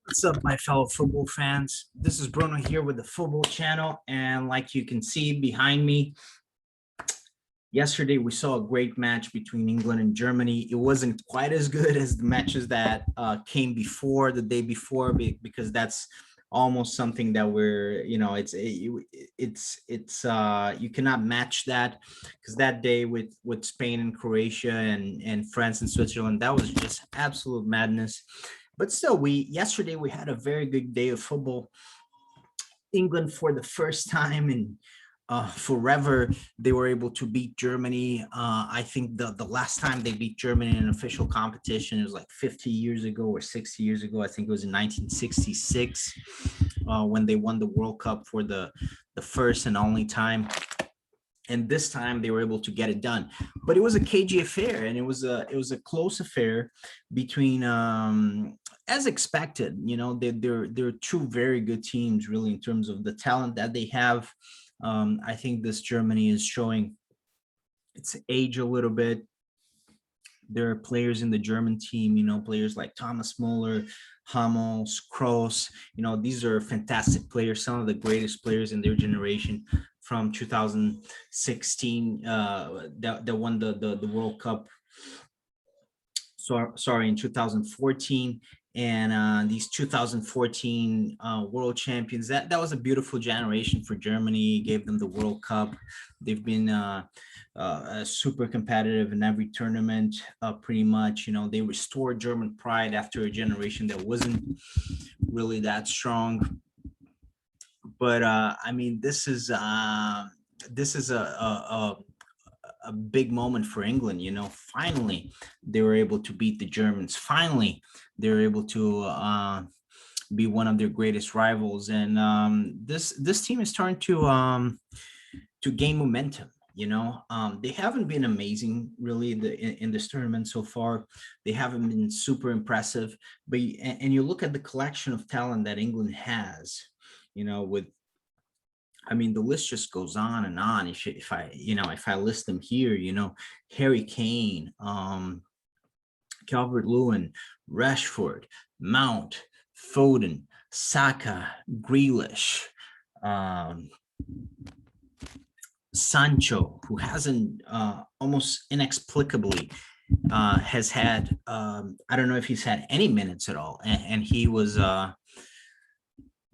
What's up, my fellow football fans? This is Bruno here with the Football Channel, and like you can see behind me, yesterday we saw a great match between England and Germany. It wasn't quite as good as the matches that came before the day before, because that's almost something that it's you cannot match that, because that day with Spain and Croatia and France and Switzerland, that was just absolute madness. But still, we yesterday we had a very good day of football. England, for the first time in forever, they were able to beat Germany. I think the last time they beat Germany in an official competition, it was like 50 years ago or 60 years ago. I think it was in 1966, when they won the World Cup for the first and only time. And this time they were able to get it done. But it was a cagey affair, and it was a close affair between, as expected. They're two very good teams, really, in terms of the talent that they have. I think this Germany is showing its age a little bit. There are players in the German team, players like Thomas Muller, Hummels, Kroos. These are fantastic players, some of the greatest players in their generation from 2016, that won the World Cup. Sorry, in 2014. And these 2014 world champions, that was a beautiful generation for Germany. Gave them the World Cup. They've been super competitive in every tournament, pretty much. They restored German pride after a generation that wasn't really that strong. But I mean, this is a big moment for England. Finally they were able to beat the Germans. Finally they were able to be one of their greatest rivals, and this team is starting to gain momentum. They haven't been amazing, really, in this tournament so far. They haven't been super impressive, but and you look at the collection of talent that England has, with, I mean, the list just goes on and on. If I list them here, Harry Kane, Calvert-Lewin, Rashford, Mount, Foden, Saka, Grealish, um, Sancho, who hasn't, almost inexplicably, has had, I don't know if he's had any minutes at all, and he was,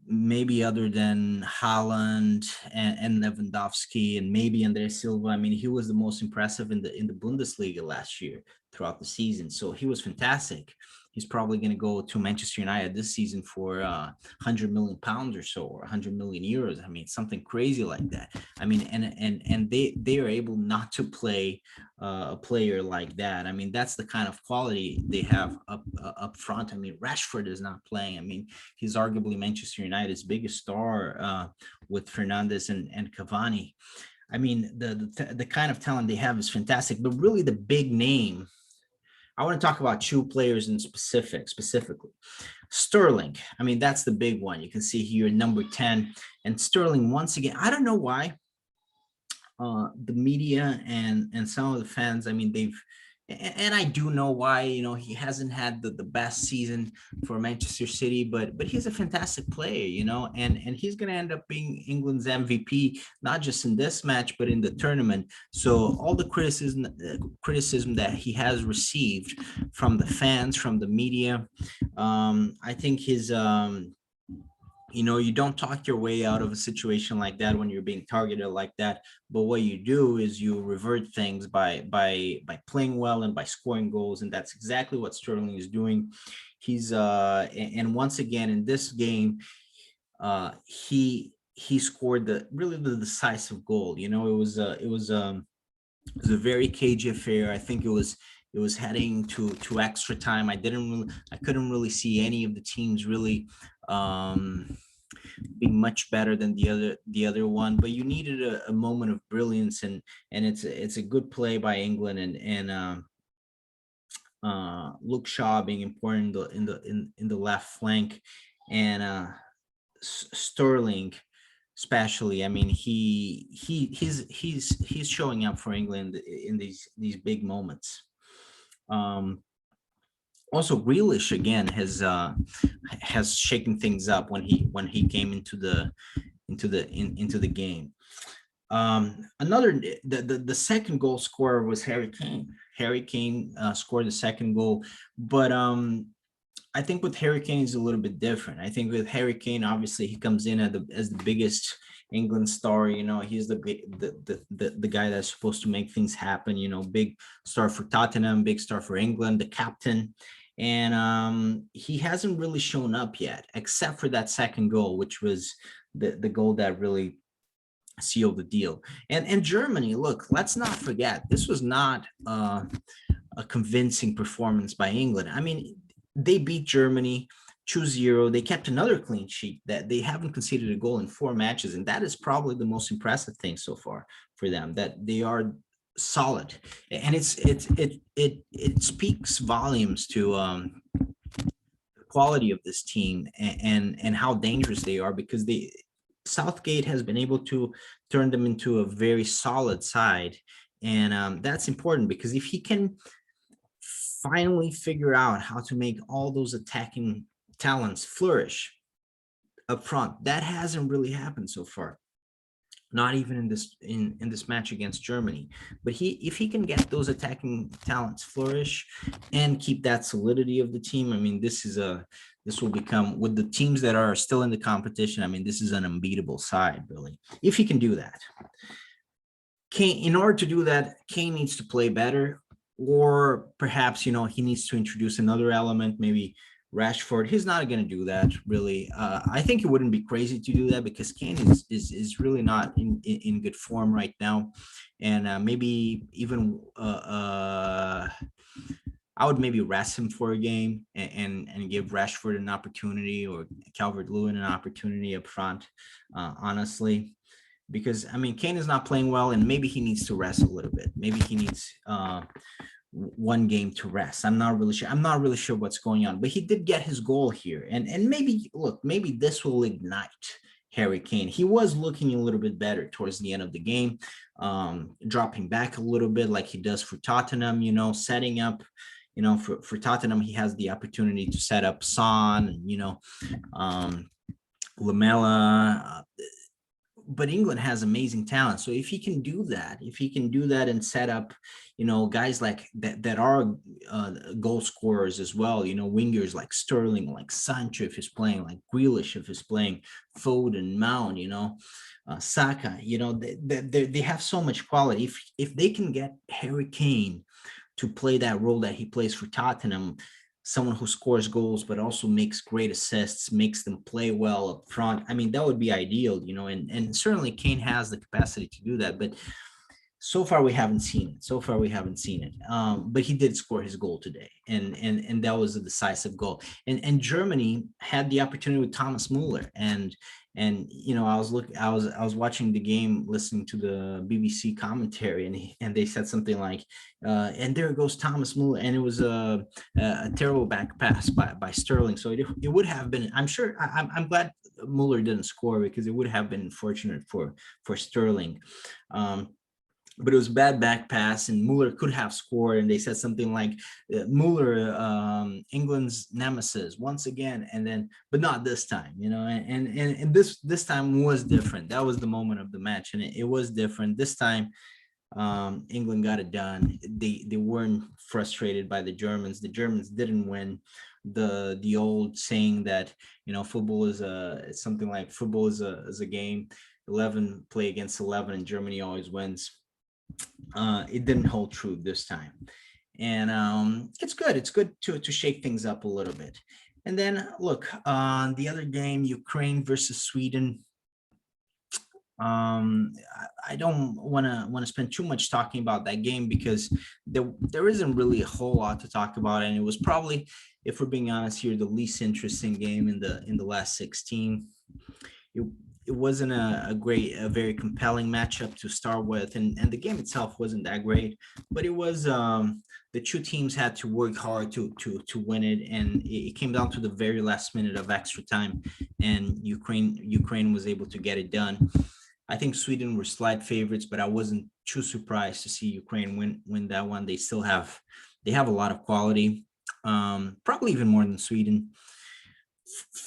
maybe, other than Haaland and Lewandowski and maybe Andre Silva. I mean, he was the most impressive in the Bundesliga last year throughout the season. So he was fantastic. He's probably going to go to Manchester United this season for £100 million or so, or €100 million. I mean, something crazy like that. I mean, and they are able not to play a player like that. I mean, that's the kind of quality they have up front. I mean, Rashford is not playing. I mean, he's arguably Manchester United's biggest star, with Fernandes and Cavani. I mean, the kind of talent they have is fantastic. But really, the big name, I want to talk about two players in specifically. Sterling. I mean, that's the big one. You can see here number 10. And Sterling, once again, I don't know why the media and some of the fans, I mean, and I do know why. He hasn't had the best season for Manchester City, but he's a fantastic player, and he's going to end up being England's MVP, not just in this match, but in the tournament. So all the criticism that he has received from the fans, from the media, I think you don't talk your way out of a situation like that when you're being targeted like that. But what you do is you revert things by playing well and by scoring goals, and that's exactly what Sterling is doing. He's and once again in this game, he scored the decisive goal. It was a very cagey affair. I think it was heading to extra time. I couldn't really see any of the teams really being much better than the other one, but you needed a moment of brilliance, and it's a good play by England, and Luke Shaw being important in the left flank, and Sterling especially. I mean, he's showing up for England in these big moments. Um, Also, Grealish again has shaken things up when he came into the game. Another the second goal scorer was Harry Kane. Harry Kane scored the second goal, but I think with Harry Kane is a little bit different. I think with Harry Kane, obviously he comes in as the biggest England star. You know, he's the guy that's supposed to make things happen. You know, big star for Tottenham, big star for England, the captain. And he hasn't really shown up yet, except for that second goal, which was the goal that really sealed the deal. And Germany, look, let's not forget, this was not a convincing performance by England. I mean, they beat Germany 2-0. They kept another clean sheet, that they haven't conceded a goal in 4 matches. And that is probably the most impressive thing so far for them, that they are solid. And it speaks volumes to the quality of this team, and how dangerous they are, because Southgate has been able to turn them into a very solid side. And that's important, because if he can finally figure out how to make all those attacking talents flourish up front, that hasn't really happened so far. Not even in this match against Germany. But if he can get those attacking talents flourish and keep that solidity of the team, I mean, this will become, with the teams that are still in the competition, I mean, this is an unbeatable side, really, if he can do that. Kane, in order to do that, Kane needs to play better, or perhaps, he needs to introduce another element, maybe Rashford. He's not going to do that, really. I think it wouldn't be crazy to do that, because Kane is really not in good form right now, and maybe even I would maybe rest him for a game, and give Rashford an opportunity, or Calvert-Lewin an opportunity up front, honestly, because I mean, Kane is not playing well, and maybe he needs to rest a little bit. Maybe he needs one game to rest. I'm not really sure. I'm not really sure what's going on, but he did get his goal here, and maybe, look, maybe this will ignite Harry Kane. He was looking a little bit better towards the end of the game, dropping back a little bit like he does for Tottenham. Setting up. For Tottenham, he has the opportunity to set up Son, and Lamela. But England has amazing talent. So if he can do that and set up, guys like that are goal scorers as well, wingers like Sterling, like Sancho if he's playing, like Grealish if he's playing, Foden, Mount, Saka, they have so much quality. If they can get Harry Kane to play that role that he plays for Tottenham, someone who scores goals but also makes great assists, makes them play well up front, I mean, that would be ideal, and certainly Kane has the capacity to do that, but so far we haven't seen it. But he did score his goal today, and that was a decisive goal. And Germany had the opportunity with Thomas Muller, and I was watching the game, listening to the BBC commentary, and they said something like, and there goes Thomas Muller, and it was a terrible back pass by Sterling. So it would have been, I'm sure, I'm glad Muller didn't score, because it would have been fortunate for Sterling. But it was a bad back pass, and Muller could have scored. And they said something like, Muller, England's nemesis once again, but not this time, and this time was different. That was the moment of the match, and it was different this time. England got it done. They weren't frustrated by the Germans. The Germans didn't win. The old saying that, football is it's something like, football is a game, 11 play against 11, and Germany always wins. It didn't hold true this time, and it's good. It's good to shake things up a little bit. And then look, the other game, Ukraine versus Sweden. I don't want to spend too much talking about that game, because there isn't really a whole lot to talk about, and it was probably, if we're being honest here, the least interesting game in the last 16. It wasn't a very compelling matchup to start with, and the game itself wasn't that great, but it was, the two teams had to work hard to win it, and it came down to the very last minute of extra time, and Ukraine was able to get it done. I think Sweden were slight favorites, but I wasn't too surprised to see Ukraine win that one. They have a lot of quality. Probably even more than Sweden.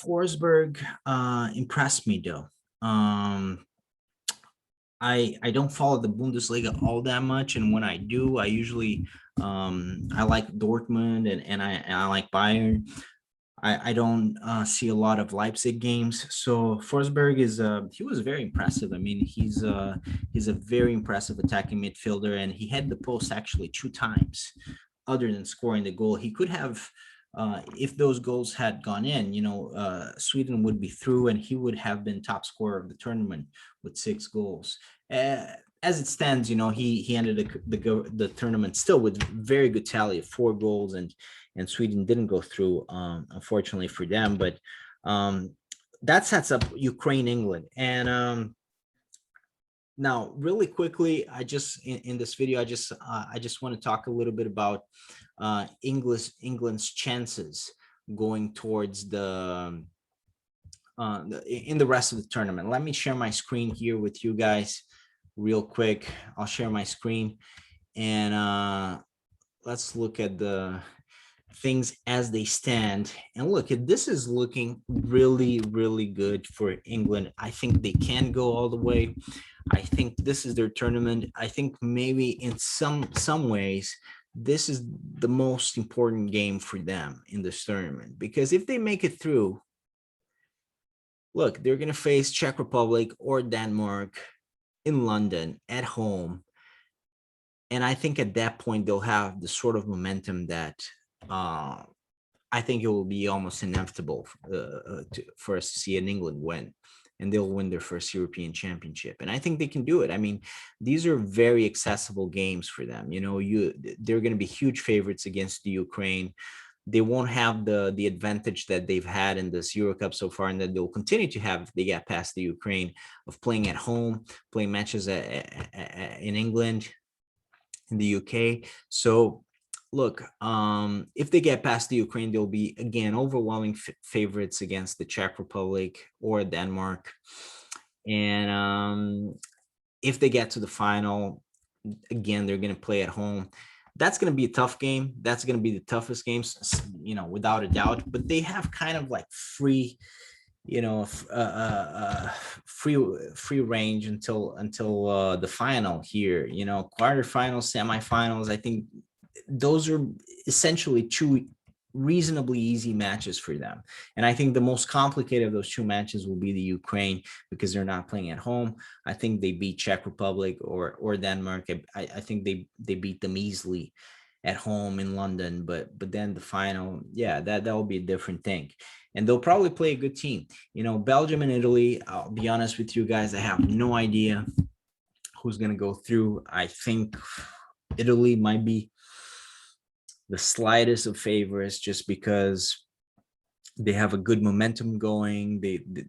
Forsberg impressed me though. I don't follow the Bundesliga all that much, and when I do, I usually I like Dortmund and I like Bayern. I don't see a lot of Leipzig games, so Forsberg is he was very impressive. I mean, he's a very impressive attacking midfielder, and he had the post actually 2 times. Other than scoring the goal, he could have. If those goals had gone in, Sweden would be through, and he would have been top scorer of the tournament with 6 goals. Uh, as it stands, he ended the tournament still with very good tally of 4 goals, and Sweden didn't go through, unfortunately for them. But that sets up Ukraine, England, and now really quickly, I just in this video, I just want to talk a little bit about England's chances going towards in the rest of the tournament. Let me share my screen here with you guys real quick. I'll share my screen, and let's look at the things as they stand. And look, this is looking really, really good for England. I think they can go all the way. I think this is their tournament. I think maybe in some ways, this is the most important game for them in this tournament, because if they make it through, look, they're going to face Czech Republic or Denmark in London at home. And I think at that point, they'll have the sort of momentum that I think it will be almost inevitable for us to see an England win, and they'll win their first European championship. And I think they can do it. I mean, these are very accessible games for them. They're going to be huge favorites against the Ukraine. They won't have the advantage that they've had in this Euro Cup so far, and that they'll continue to have if they get past the Ukraine, of playing at home, playing matches in England, in the UK. So look, if they get past the Ukraine, they'll be again overwhelming favorites against the Czech Republic or Denmark. And if they get to the final, again, they're going to play at home. That's going to be a tough game. That's going to be the toughest games, without a doubt. But they have kind of like free free range until the final here. Quarterfinals, semifinals. I think those are essentially 2 reasonably easy matches for them. And I think the most complicated of those 2 matches will be the Ukraine, because they're not playing at home. I think they beat Czech Republic or Denmark. I think they beat them easily at home in London, but then the final, yeah, that will be a different thing. And they'll probably play a good team. Belgium and Italy, I'll be honest with you guys, I have no idea who's going to go through. I think Italy might be the slightest of favors, just because they have a good momentum going.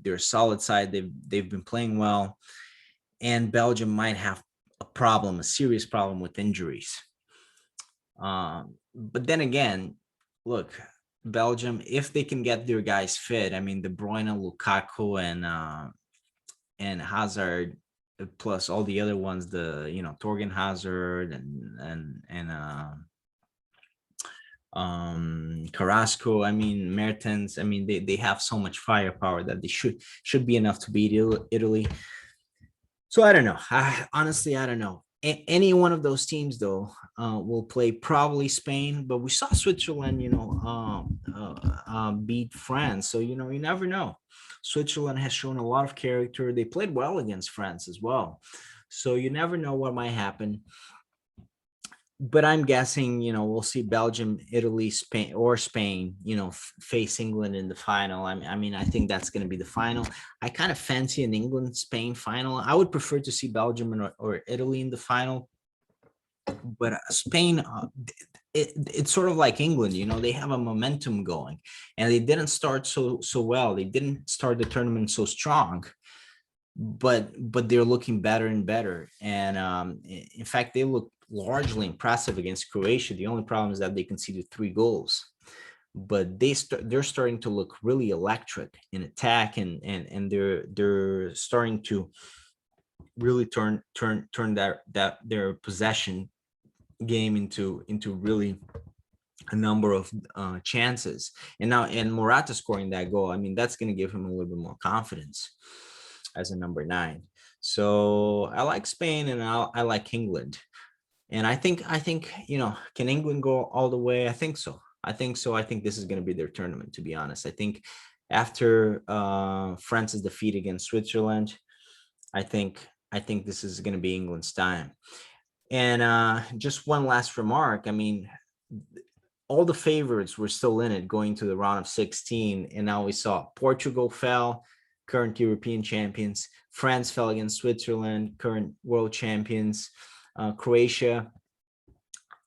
They're a solid side. They've been playing well, and Belgium might have a serious problem with injuries. But then again, look, Belgium, if they can get their guys fit, I mean, De Bruyne, Lukaku, and Hazard, plus all the other ones, Torgan Hazard and Carrasco, I mean, Mertens, I mean, they have so much firepower that they should be enough to beat Italy. So I don't know. Honestly, I don't know. Any one of those teams, though, will play probably Spain, but we saw Switzerland, beat France. So, you never know. Switzerland has shown a lot of character. They played well against France as well. So you never know what might happen. But I'm guessing, we'll see Belgium, Italy, Spain, face England in the final. I mean, I think that's going to be the final. I kind of fancy an England-Spain final. I would prefer to see Belgium or Italy in the final. But Spain, it's sort of like England, they have a momentum going, and they didn't start so well. They didn't start the tournament so strong, but they're looking better and better. And in fact, they look largely impressive against Croatia. The only problem is that they conceded 3 goals, but they're starting to look really electric in attack, and they're starting to really turn their possession game into really a number of chances. And now, and Morata scoring that goal, I mean, that's going to give him a little bit more confidence as a number 9. So I like Spain, and I like England. And I think, can England go all the way? I think so. I think so. I think this is going to be their tournament, to be honest. I think after France's defeat against Switzerland, I think I think this is going to be England's time. And just one last remark. I mean, all the favorites were still in it going to the round of 16, and now we saw Portugal fell, current European champions. France fell against Switzerland, current world champions. Croatia,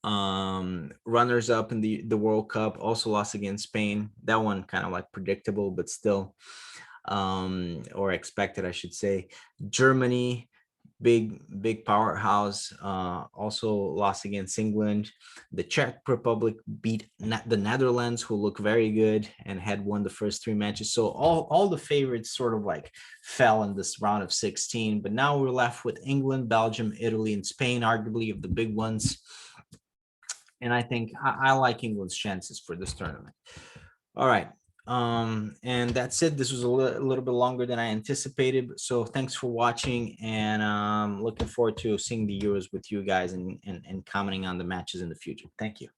runners up in the World Cup, also lost against Spain. That one kind of like predictable, but still, or expected, I should say. Germany, big powerhouse, also lost against England. The Czech Republic beat the Netherlands, who look very good and had won the first 3 matches. So all the favorites sort of like fell in this round of 16. But now we're left with England, Belgium, Italy, and Spain, arguably of the big ones. And I think I like England's chances for this tournament. All right. And that's it. This was a little bit longer than I anticipated. So thanks for watching, and looking forward to seeing the Euros with you guys, and commenting on the matches in the future. Thank you.